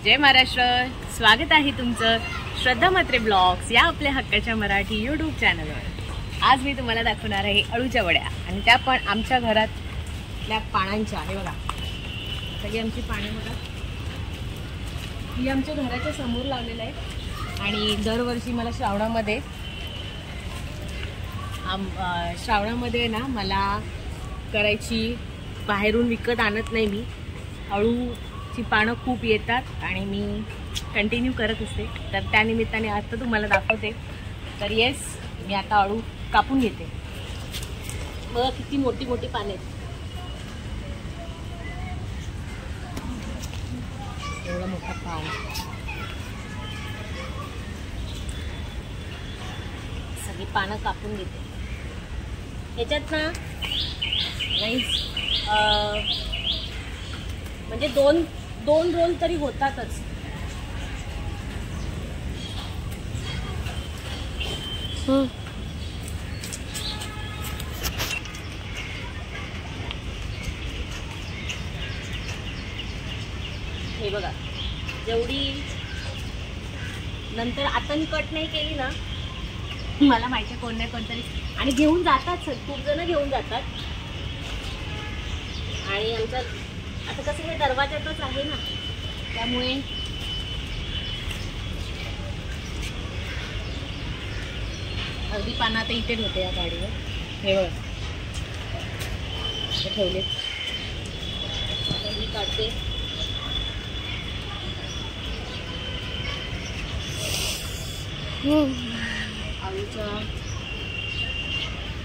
जय महाराष्ट्र. स्वागत आहे तुमचं श्रद्धा म्हात्रे ब्लॉग्स या आपल्या हक्काच्या मराठी यूट्यूब चॅनलवर. आज मी तुम्हाला दाखवणार आहे अळूच्या वड्या, आणि त्या पण आमच्या घरातल्या पानांच्या. हे बघा, सगळी आमची पानं बघा, ही आमच्या घराच्या समोर लावलेलं आहे. आणि दरवर्षी मला श्रावणामध्ये ना मला करायची, बाहेरून विकत आणत नाही मी. अळूची पानं खूप येतात आणि मी कंटिन्यू करत असते, तर त्यानिमित्ताने आता तुम्हाला दाखवते. तर येस, मी आता अळू कापून घेते. बघा किती मोठी मोठी पाने आहेत. एवढा मोठा पान. सगळी पानं कापून घेते. ह्याच्यात ना म्हणजे दोन रोल तरी होतातच. हे बघा, जेवढी नंतर आता मी कट नाही केली ना, मला माहिती कोण नाही कोणतरी आणि घेऊन जातात. खूप जण घेऊन जातात. आणि आमचं आता कसं हे दरवाजातच आहे ना, त्यामुळे अगदी पानं आता इथे होते या गाडीवर. हे बघा ठेवले, काढते.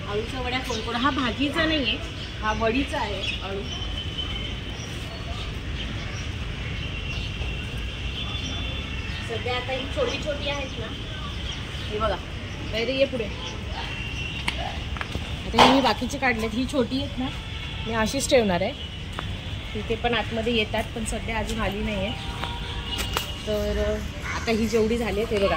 आळूच्या वड्या कोण हा भाजीचा नाहीये, हा वडीचा आहे अळू. सध्या आता ही छोटी छोटी आहेत ना, हे बघा. पहिले ये पुढे. आता ही मी बाकीचे काढलेत. ही छोटी आहेत ना, मी अशीच ठेवणार आहे. तिथे पण आतमध्ये येतात, पण सध्या अजून आली नाही आहे. तर आता ही जेवढी झाली आहे ते बघा,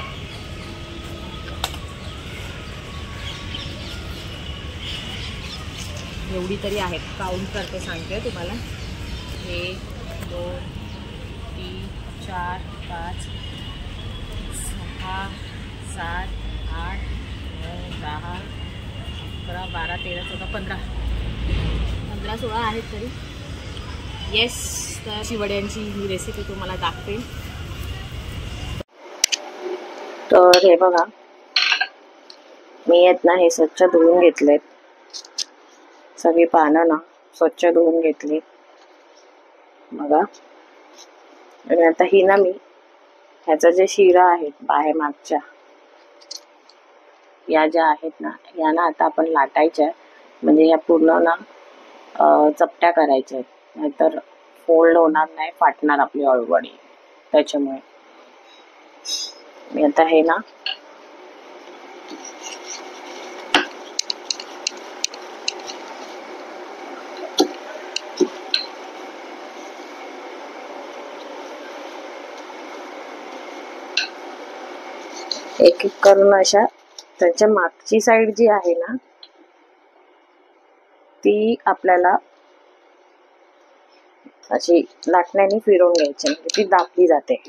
एवढी तरी आहेत. काउंट करते, सांगते तुम्हाला. 1 2 3 4 5 6 7 8 9 10 11 12 13 14 15 16 आहेत तरी. येस, तर शिवड्यांची ही रेसिपी तुम्हाला दाखवेल. तर हे बघा, मी आहेत ना हे स्वच्छ धुवून घेतलेत. सगळी पानं ना स्वच्छ धुवून घेतली बघा. आणि आता ही ना मी ह्याचा जे शिरा आहेत बाहेर मागच्या, या ज्या आहेत ना, या ना आता आपण लाटायच्या. म्हणजे या पूर्ण ना चपट्या करायच्या, नाहीतर फोल्ड होणार नाही, फाटणार आपली अळूवडी. त्याच्यामुळे मी आता हे ना एक एक करून अशा त्याच्या मागची साईड जी आहे ना, ती आपल्याला अशी लाटण्याने फिरवून घ्यायची, म्हणजे ती दाबली जाते.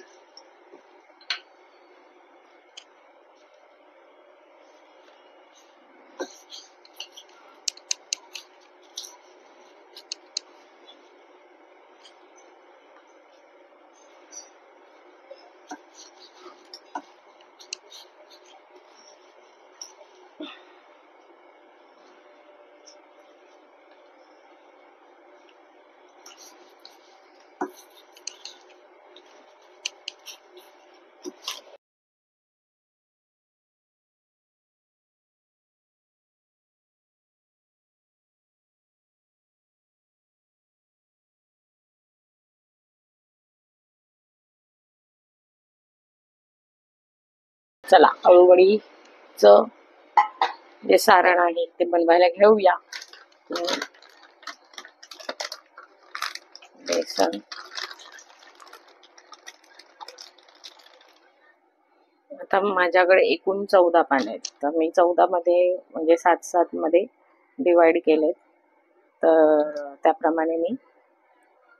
चला, अळूवडीचं जे सारण आहे ते बनवायला घेऊया. बेसन, आता माझ्याकडे एकूण 14 पाने आहेत, तर मी 14 मध्ये म्हणजे 7 मध्ये डिवाइड केलेत. तर त्याप्रमाणे मी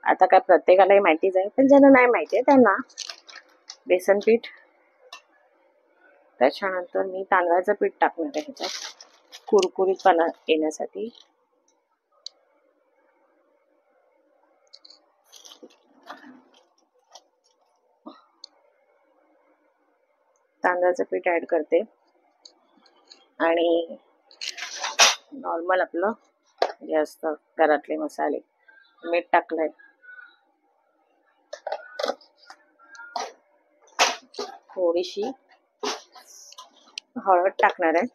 आता काय प्रत्येकालाही माहितीच आहे, पण ज्यांना नाही माहिती आहे त्यांना बेसन पीठ, त्याच्यानंतर मी तांदळाचं पीठ टाकणार आहे ह्याच्यात कुरकुरीतपणा येण्यासाठी. तांदळाचं पीठ ऍड करते आणि नॉर्मल आपलं जे असतं घरातले मसाले, मीठ टाकलंय, थोडीशी हळद टाकणार आहे,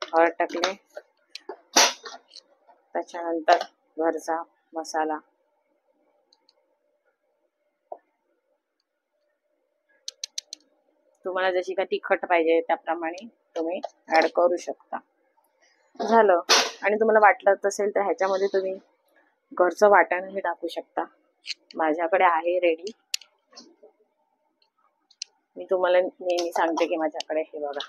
हळद टाकले, त्याच्यानंतर घरचा मसाला, तुम्हाला जशी का तिखट पाहिजे त्याप्रमाणे तुम्ही ऍड करू शकता. झालं. आणि तुम्हाला वाटलं असेल तर ह्याच्यामध्ये तुम्ही घरचं वाटणही टाकू शकता. माझ्याकडे आहे रेडी. मी तुम्हाला नेहमी सांगते की माझ्याकडे हे बघा,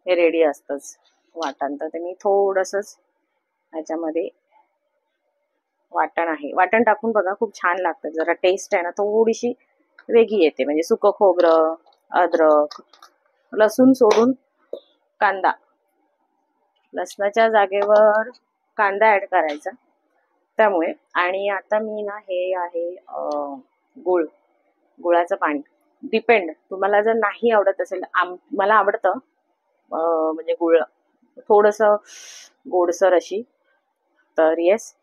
हे रेडी असतंच वाटण. तर ते मी थोडंसंच ह्याच्यामध्ये वाटण आहे, वाटण टाकून बघा, खूप छान लागतं. जरा टेस्ट आहे ना थोडीशी वेगळी येते. म्हणजे सुकं खोबरं, अद्रक, लसूण सोडून कांदा, लसणाच्या जागेवर कांदा ऍड करायचा त्यामुळे. आणि आता मी ना हे आहे गुळाचं पाणी. डिपेंड, तुम्हाला जर नाही आवडत असेल, मला आवडतं म्हणजे गुळ थोडंसं गोडसर अशी, तर येस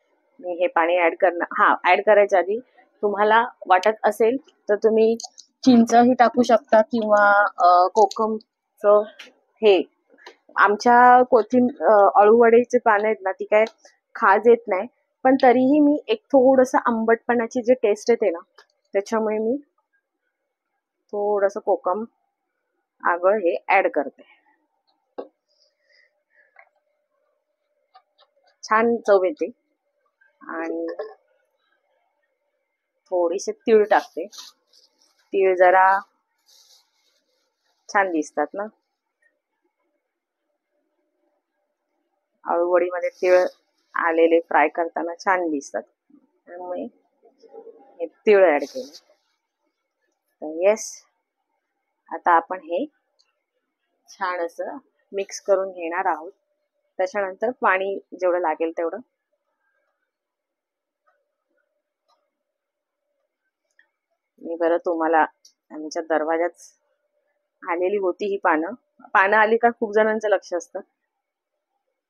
मी हे पाणी ऍड करणार. हा, ऍड करायच्या आधी तुम्हाला वाटत असेल तर तुम्ही चिंचही टाकू शकता किंवा कोकमचं हे. आमच्या अळूवडीचे पानं आहेत ना, ती काय खाज येत नाही, पण तरीही मी एक थोडंसं आंबटपणाची जी टेस्ट येते ना, त्याच्यामुळे मी थोडंसं कोकम आगळ हे ऍड करते. छान चव येते. आणि थोडीसे तीळ टाकते. तीळ जरा छान दिसतात ना, अळूवडीमध्ये तीळ आलेले फ्राय करताना छान दिसतात, त्यामुळे हे तीळ ऍड केले. तर येस, आता आपण हे छान असं मिक्स करून घेणार आहोत. त्याच्यानंतर पाणी जेवढं लागेल तेवढं. मी बरं तुम्हाला आमच्या दरवाजात आलेली होती ही पानं आली का खूप जणांचं लक्ष असतं,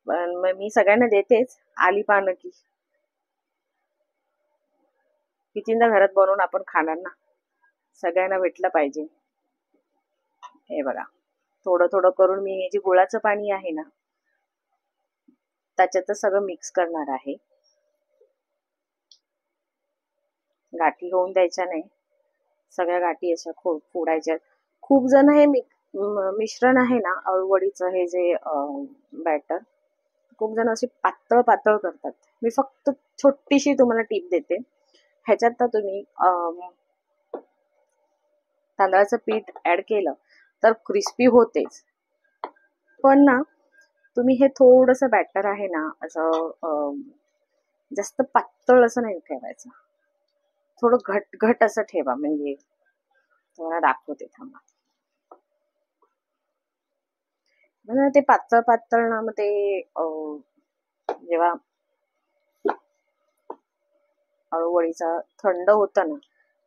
पण मग मी सगळ्यांना देतेच. आली पानं की कितींदा घरात बनवून आपण खाणार ना, सगळ्यांना भेटलं पाहिजे. हे बघा, थोडं थोडं करून मी हे जे गुळाचं पाणी आहे ना त्याच्यातच सगळं मिक्स करणार आहे. गाठी होऊन द्यायच्या नाही, सगळ्या गाठी अशा फोडायच्या. खूप जण हे मिश्रण आहे ना अळूवडीचं, हे जे बॅटर, खूप जण असे पातळ पातळ करतात. मी फक्त छोटीशी तुम्हाला टीप देते. ह्याच्यात तर तुम्ही तांदळाचं पीठ ऍड केलं तर क्रिस्पी होतेच, पण ना तुम्ही हे थोडंसं बॅटर आहे ना असं जास्त पातळ असं नाही ठेवायचं, थोडं घट घट असं ठेवा. म्हणजे तुम्हाला दाखवते, थांबा. म्हणजे ते पातळ पातळ ना, मग ते जेव्हा अळूवडीचा थंड होतं ना,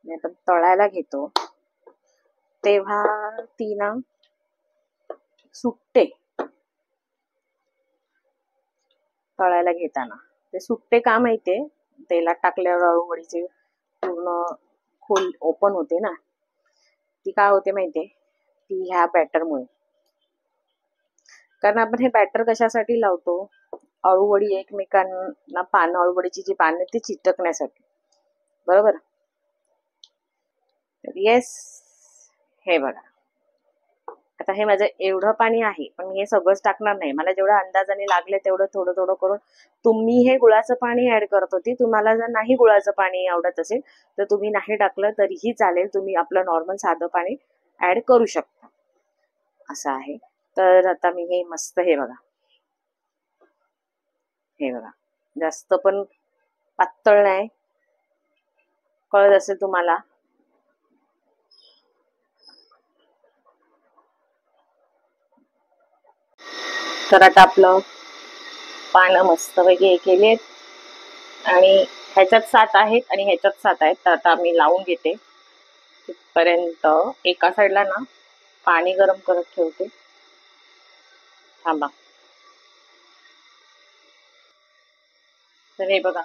आपण तळायला घेतो तेव्हा ती ना सुट्टे. तळायला घेताना ते सुट्टे का माहितीये, तेलात टाकल्यावर अळूवडीचे पूर्ण खोल ओपन होते ना, ती काय होते माहितीये, ती ह्या बॅटरमुळे. कारण आपण हे बॅटर कशासाठी लावतो, अळूवडी एकमेकांना अळूवडीची जी पानं ती चिटकण्यासाठी, बरोबर. येस, हे बघा, आता हे माझं एवढं पाणी आहे, पण मी हे सगळंच टाकणार नाही. मला जेवढं अंदाजाने लागले तेवढं थोडं थोडं करून. तुम्ही हे गुळाचं पाणी ऍड करत होती, तुम्हाला जर नाही गुळाचं पाणी आवडत असेल तर तुम्ही नाही टाकलं तरीही चालेल, तुम्ही आपलं नॉर्मल साधं पाणी ऍड करू शकता, असं आहे. तर आता मी हे मस्त, हे बघा, हे बघा, जास्त पण पातळ नाही, कळत असेल तुम्हाला. तर आता आपलं पानं मस्तपैकी हे केलेत आणि ह्याच्यात 7 आहेत आणि ह्याच्यात 7 आहेत. तर आता मी लावून घेते तिथपर्यंत. एका साईडला ना पाणी गरम करत ठेवते. थांबा. तर हे बघा,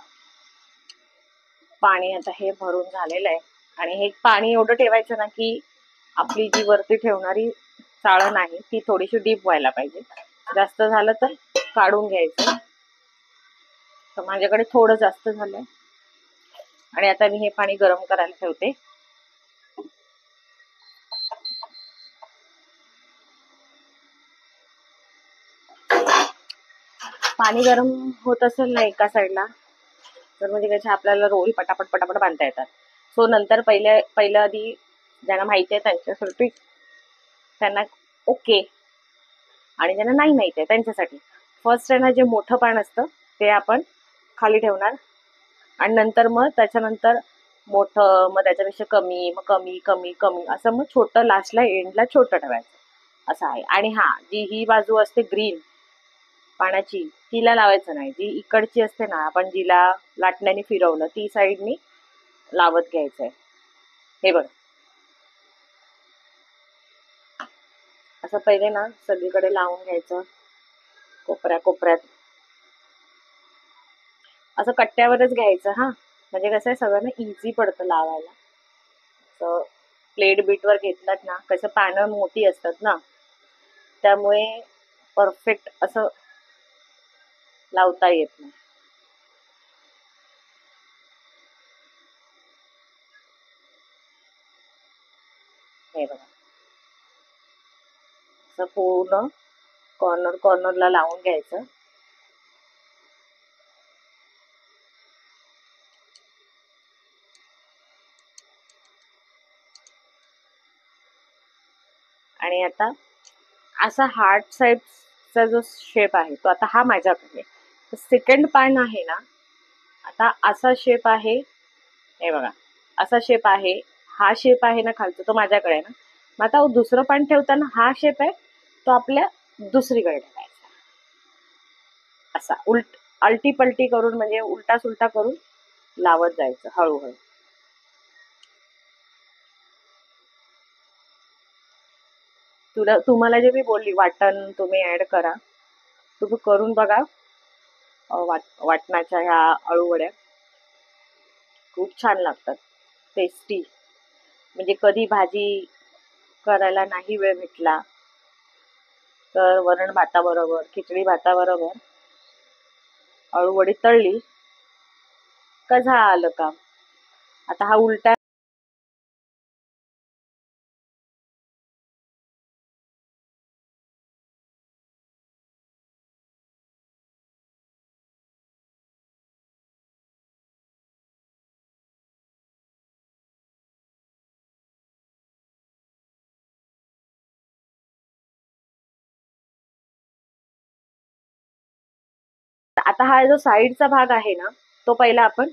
पाणी आता हे भरून झालेलं आहे आणि हे पाणी एवढं ठेवायचं ना की आपली जी वरती ठेवणारी चाळण आहे ती थोडीशी डीप व्हायला पाहिजे. जास्त झालं तर काढून घ्यायचं. तर माझ्याकडे थोडं जास्त झालंय आणि आता मी हे पाणी गरम करायला ठेवते. पाणी गरम होत असेल ना एका साईडला, तर म्हणजे त्याच्या आपल्याला रोल पटापट पटापट बांधता येतात. सो नंतर पहिलं आधी ज्यांना माहिती आहे त्यांच्यासाठी, त्यांना ओके, आणि ज्यांना नाही माहिती आहे त्यांच्यासाठी फर्स्ट आहे ना, जे मोठं पान असतं ते आपण खाली ठेवणार आणि नंतर मग त्याच्यानंतर मोठं, मग त्याच्यापेक्षा कमी, मग कमी कमी कमी असं मग छोटं लास्टला एंडला छोटं ठेवायचं असं आहे. आणि हा, जी ही बाजू असते ग्रीन पाण्याची तिला लावायचं नाही. जी इकडची असते ना, आपण जिला लाटण्याने फिरवलं ती साईडनी लावत घ्यायचंय. हे बघ, असं पहिले ना सगळीकडे लावून घ्यायचं, कोपऱ्या कोपऱ्यात. असं कट्ट्यावरच घ्यायचं हा, म्हणजे कसं आहे सगळ्यांना इझी पडतं लावायला. असं प्लेट बीटवर घेतलात ना, कसं पानं मोठी असतात ना, त्यामुळे परफेक्ट असं लावता येत नाही. हे बघा, असं पूर्ण कॉर्नर कॉर्नरला लावून घ्यायचं. आणि आता असा हार्ट साईडचा जो शेप आहे तो आता हा माझ्याकडे. सेकंड पान आहे ना, आता असा शेप आहे. हे बघा, असा शेप आहे. हा शेप आहे ना खालचा, तो माझ्याकडे आहे ना. मग आता दुसरं पान ठेवताना हा शेप आहे तो आपल्या दुसरीकडे ठेवायचा. असा अलटी पलटी करून, म्हणजे उलटा सुलटा करून लावत जायचं हळूहळू. तुम्हाला जे मी बोलली वाटण तुम्ही ऍड करा, तुम्ही करून बघा. वाटणाच्या ह्या अळूवड्या खूप छान लागतात, टेस्टी. म्हणजे कधी भाजी करायला नाही वेळ भेटला तर वरण भाताबरोबर, खिचडी भाताबरोबर अळूवडी तळली का झालं काम. आता हा उलटा, आता हा जो साईडचा भाग आहे ना, तो पहिला आपण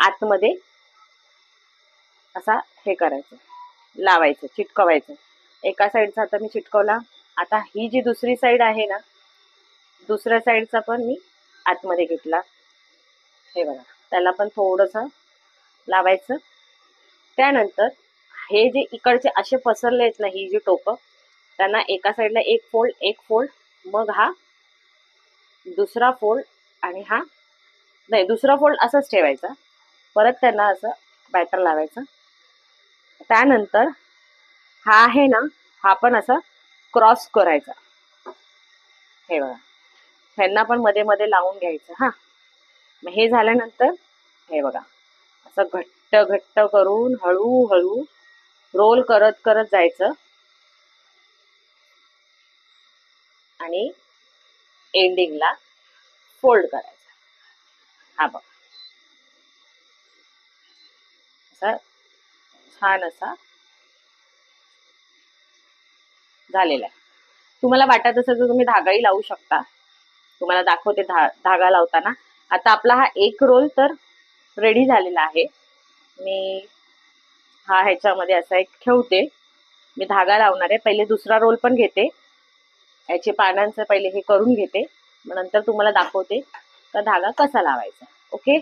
आतमध्ये असा हे करायचं, लावायचं, चिटकवायचं. एका साईडचा आता मी चिटकवला. आता ही जी दुसरी साईड आहे ना, दुसऱ्या साईडचा पण मी आतमध्ये घेतला. हे बघा, त्याला पण थोडंसं लावायचं. त्यानंतर हे जे इकडचे असे पसरले आहेत ना, ही जी टोपं, त्यांना एका साईडला एक फोल्ड, एक फोल्ड, मग हा दुसरा फोल्ड, आणि हा नाही, दुसरा फोल्ड असंच ठेवायचा. परत त्यांना असं बॅटर लावायचं. त्यानंतर हा आहे ना, हा पण असा क्रॉस करायचा. हे बघा, ह्यांना पण मध्ये मध्ये लावून घ्यायचं हा. मग हे झाल्यानंतर हे बघा, असं घट्ट घट्ट करून हळूहळू रोल करत करत जायचं आणि एंडिंगला फोल्ड करायचा. हा बघ, असा छान असा झालेला आहे. तुम्हाला वाटत असेल तर तुम्ही धागाही लावू शकता. तुम्हाला दाखवते धागा लावताना. आता आपला हा एक रोल तर रेडी झालेला आहे. मी हा ह्याच्यामध्ये असा एक ठेवते. मी धागा लावणार आहे. पहिले दुसरा रोल पण घेते. याचे पानांचं पहिले हे करून घेते, मग नंतर तुम्हाला दाखवते का धागा कसा लावायचा. ओके.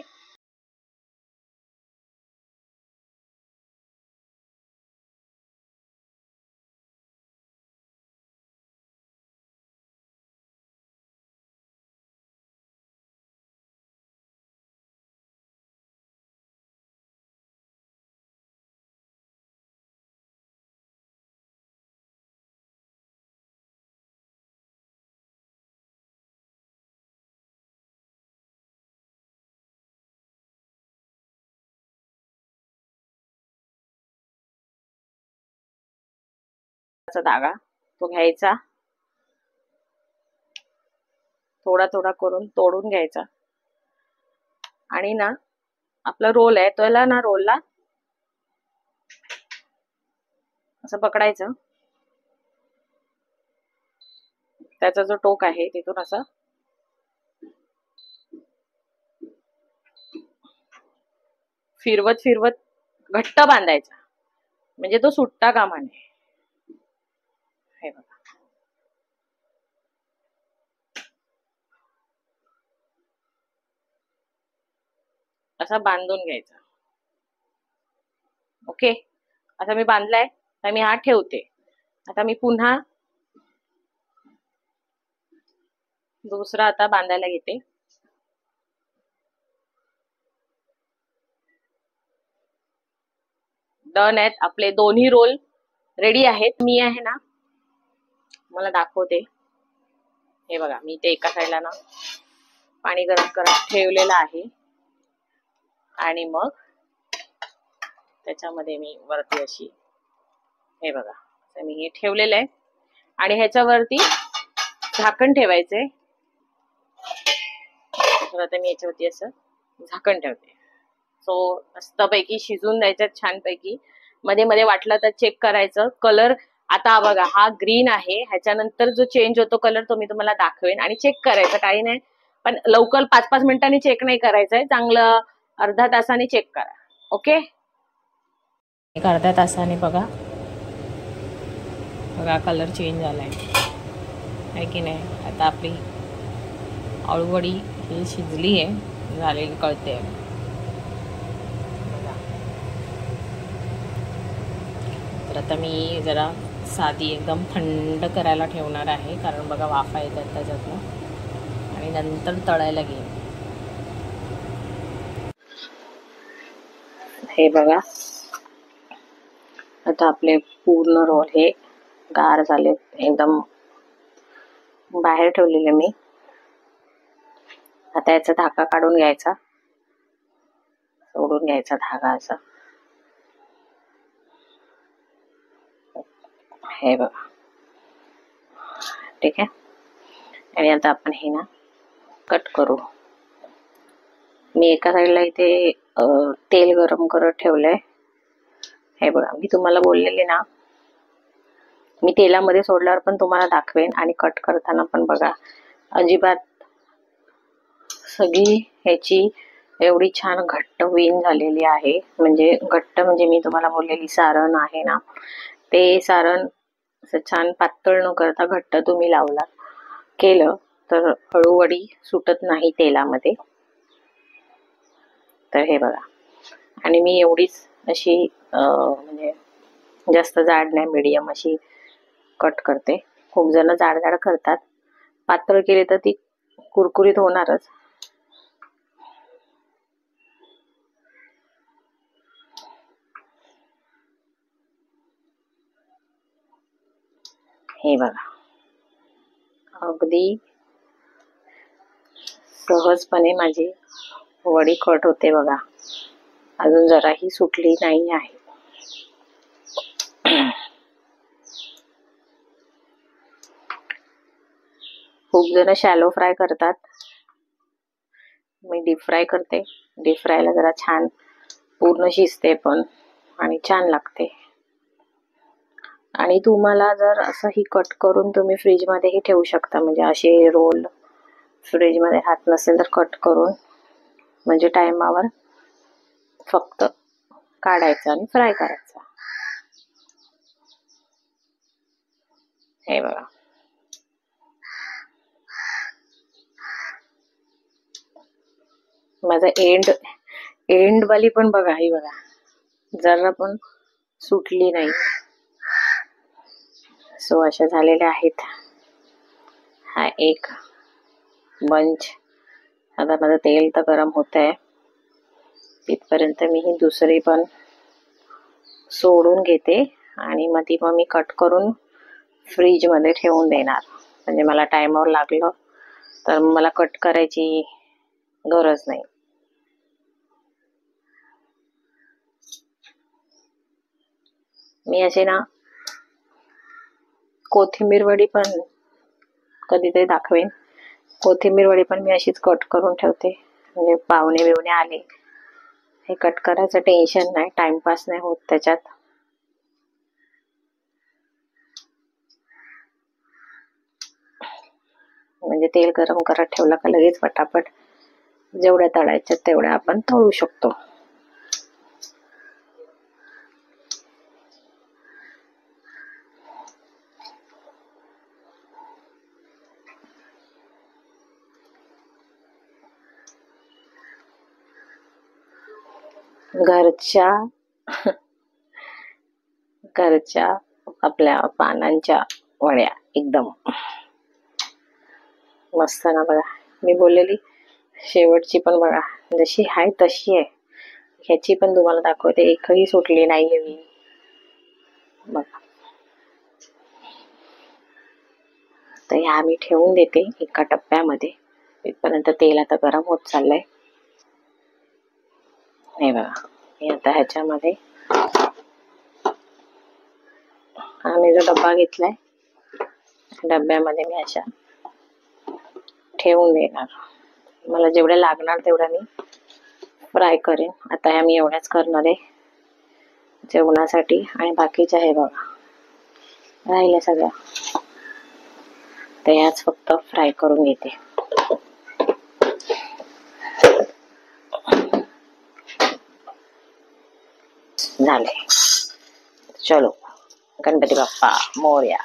धागा तो घ्यायचा, थोडा थोडा करून तोडून घ्यायचा आणि ना आपला रोल आहे त्याला ना रोलला असं पकडायचं. त्याचा जो टोक आहे तिथून असं फिरवत फिरवत घट्ट बांधायचा, म्हणजे तो सुट्टा कामा नये. हे बघा, असा बांधून घ्यायचा. ओके. आता मी बांधलाय तर मी हा ठेवते. आता मी पुन्हा दुसरा आता बांधायला घेते. डन आहेत आपले दोन्ही रोल रेडी आहेत. मी आहे ना मला दाखवते. हे बघा, मी ते एका साईडला ना पाणी गरम करत ठेवलेलं आहे आणि मग त्याच्यामध्ये मी वरती अशी हे बघा मी हे ठेवलेलं आहे आणि ह्याच्यावरती झाकण ठेवायचंय. तर आता मी याच्यावरती असं झाकण ठेवते. सो मस्तपैकी शिजून द्यायचं छानपैकी. मध्ये मध्ये वाटलं तर चेक करायचं. कलर आता बघा हा ग्रीन आहे, ह्याच्यानंतर जो चेंज होतो कलर तो मी तुम्हाला दाखवेन आणि चेक करायचं. काही नाही, पण लवकर 5-5 मिनिटांनी चेक नाही करायचंय, चांगलं अर्धा तासाने चेक करा. ओके. एक अर्ध्या तासाने बघा बघा कलर चेंज झालाय आहे की नाही. आता आपली आळूवडी ही शिजली आहे, झालेली कळते. तर आता मी जरा साधी एकदम थंड करायला ठेवणार आहे, कारण बघा वाफा येतात त्याच्यातनं, आणि नंतर तळायला घेईन. हे बघा आता आपले पूर्ण रोल हे गार झाले, एकदम बाहेर ठेवलेले मी. आता याचा धागा काढून घ्यायचा, सोडून घ्यायचा धागा असा. हे बघा, ठीक आहे. आणि आता आपण हे ना कट करू. मी एका साईडला इथे तेल गरम करत ठेवलंय. हे बघा, मी तुम्हाला बोललेले ना मी तेलामध्ये सोडल्यावर पण तुम्हाला दाखवेन, आणि कट करताना पण बघा अजिबात सगळी ह्याची एवढी छान घट्ट वेन झालेली आहे. म्हणजे घट्ट म्हणजे मी तुम्हाला बोललेली सारण आहे ना, ते सारण असं छान पातळ न करता घट्ट तुम्ही लावला केलं तर अळूवडी सुटत नाही तेलामध्ये. तर हे बघा, आणि मी एवढीच अशी म्हणजे जास्त जाड नाही, मीडियम अशी कट करते. खूप जण जाड जाड करतात, पातळ केले तर ती कुरकुरीत होणारच. हे बघा, अगदी सहजपणे माझी वडी कट होते बघा. अजून जराही सुटली नाही आहे. खूप जण शॅलो फ्राय करतात, मी डीप फ्राय करते. डीप फ्रायला जरा छान पूर्ण शिजते पण आणि छान लागते. आणि तुम्हाला जर असं ही कट करून तुम्ही फ्रीज मध्येही ठेवू शकता, म्हणजे असे रोल फ्रीजमध्ये हात नसेल तर कट करून, म्हणजे टायमावर फक्त काढायचं आणि फ्राय करायचं. हे बघा, माझा एंड वाली पण बघा, ही बघा जरा पण सुटली नाही. सो अशा झालेल्या आहेत. हा एक बंच. आता माझं तेल तर गरम होत आहे, तिथपर्यंत मी ही दुसरी पण सोडून घेते आणि मग ती मी कट करून फ्रीजमध्ये ठेवून देणार. म्हणजे मला टायमावर लागलं तर मला कट करायची गरज नाही. मी असे ना कोथिंबीर वडी पण कधीतरी दाखवेन. कोथिंबीर वडी पण मी अशीच कट करून ठेवते, म्हणजे पाहुणे बिवणे आले, हे कट करायचं टेन्शन नाही, टाइमपास नाही होत त्याच्यात. म्हणजे तेल गरम करत ठेवलं का लगेच पटापट जेवढ्या तळायच्या तेवढ्या आपण तळू शकतो. घरच्या आपल्या पानांच्या वड्या एकदम मस्त ना. बघा, मी बोललेली शेवटची पण बघा जशी आहे तशी आहे. ह्याची पण तुम्हाला दाखवते, एकही सुटली नाहीये मी. बघा, तर ह्या मी ठेवून देते एका टप्प्यामध्ये. इथपर्यंत तेल आता गरम होत चाललंय. हे बघा, मी आता ह्याच्यामध्ये मी जो डब्बा घेतलाय, डब्यामध्ये मी अशा ठेवून देणार. मला जेवढ्या लागणार तेवढ्या मी फ्राय करेन. आता ह्या मी एवढ्याच करणार आहे जेवणासाठी, आणि बाकीच्या हे बघा राहिल्या सगळ्या, तर ह्याच फक्त फ्राय करून घेते. झाले. चलो, गणपती बाप्पा मोरया.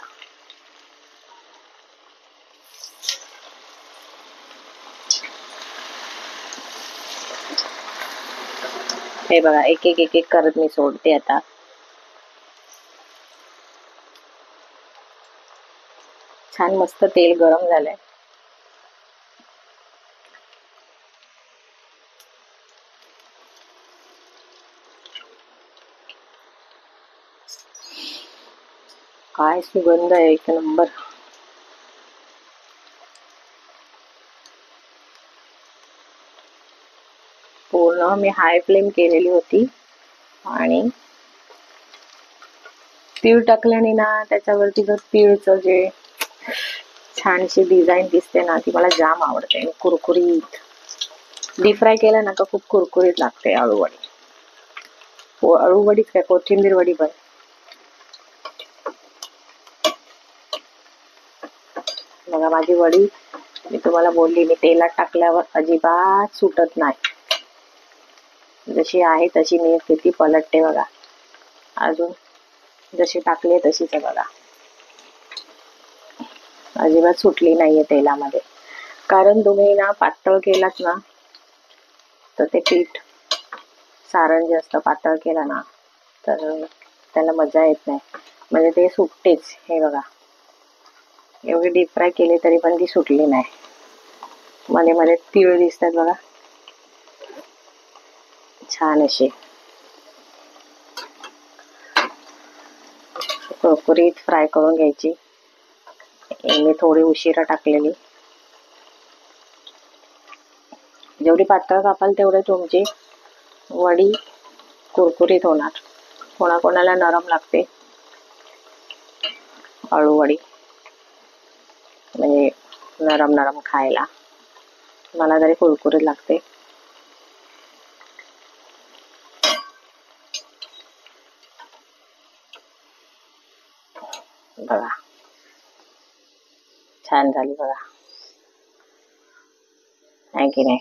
हे बघा, एक एक एक एक करत मी सोडते आता. छान मस्त तेल गरम झालंय. काय सुगंध आहे, एक नंबर. पूर्ण मी हाय फ्लेम केलेली होती, आणि तीळ टाकल्याने ना त्याच्यावरती जर तीळचं जे छानशी डिझाईन दिसते ना, ती मला जाम आवडते. कुरकुरीत डीप फ्राय केलं ना का खूप कुरकुरीत लागते अळूवडी. अळूवडीच काय, कोथिंबीर वडी पण. बघा माझी वडी, मी तुम्हाला बोलली, मी तेलात टाकल्यावर अजिबात सुटत नाही. जशी आहे तशी मी किती पलटते बघा, अजून जशी टाकली तशीच आहे बघा, अजिबात सुटली नाहीये तेलामध्ये. कारण तुम्ही ना पातळ केलात ना, तर ते पीठ सारण जे असतं पातळ केलं ना, तर त्याला मजा येत नाही, म्हणजे ते सुटतेच. हे बघा, एवढी डीप फ्राय केली तरी पण ती सुटली नाही. मध्ये मध्ये तीळ दिसतात बघा, छान अशी कुरकुरीत फ्राय करून घ्यायची. मी थोडी उशिरा टाकलेली. जेवढी पातळ कापाल तेवढे तुमची वडी कुरकुरीत होणार. कोणाकोणाला नरम लागते अळूवडी, म्हणजे नरम नरम खायला. मला तरी कुरकुरीत लागते. बघा, छान झाली बघा. आहे की नाही.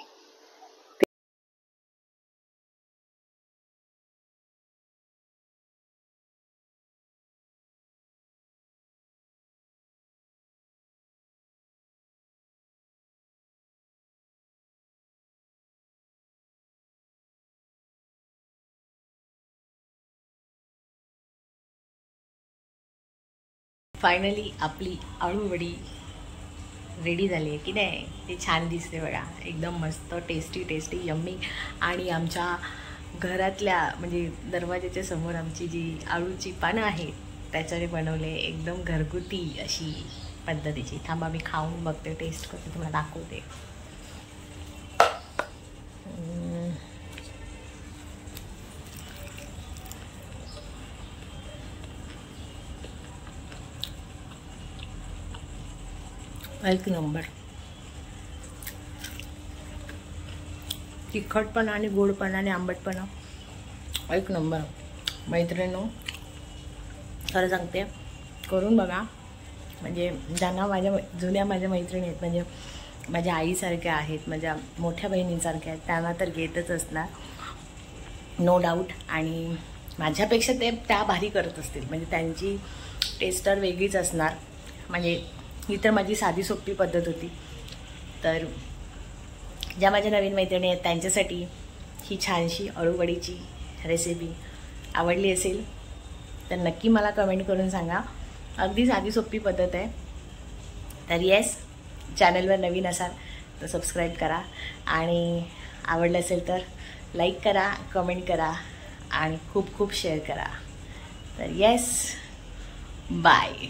फायनली आपली आळूवडी रेडी झाली आहे की नाही. ते छान दिसते बघा, एकदम मस्त टेस्टी टेस्टी यम्मी. आणि आमच्या घरातल्या म्हणजे दरवाजाच्या समोर आमची जी आळूची पानं आहेत त्याच्याने बनवले, एकदम घरगुती अशी पद्धतीची. थांबा मी खाऊन बघते, टेस्ट करते, तुम्हाला दाखवते. एक नंबर. तिखटपणा आणि गोडपणा आणि आंबटपणा एक नंबर. मैत्रिणींनो, खरं सांगते, करून बघा. म्हणजे ज्यांना माझ्या मैत्रिणी आहेत, म्हणजे माझ्या आईसारख्या आहेत, माझ्या मोठ्या बहिणींसारख्या आहेत, त्यांना तर घेतच असणार नो डाऊट. आणि माझ्यापेक्षा ते त्या भारी करत असतील, म्हणजे त्यांची टेस्ट तर वेगळीच असणार. म्हणजे ही तर माझी साधी सोपी पद्धत होती. तर ज्या माझ्या नवीन मैत्रिणी आहेत त्यांच्यासाठी ही छानशी अळूवडीची रेसिपी आवडली असेल तर नक्की मला कमेंट करून सांगा. अगदी साधी सोपी पद्धत आहे. तर येस, चॅनलवर नवीन असाल तर सबस्क्राईब करा, आणि आवडलं असेल तर लाईक करा, कमेंट करा आणि खूप खूप शेअर करा. तर येस, बाय.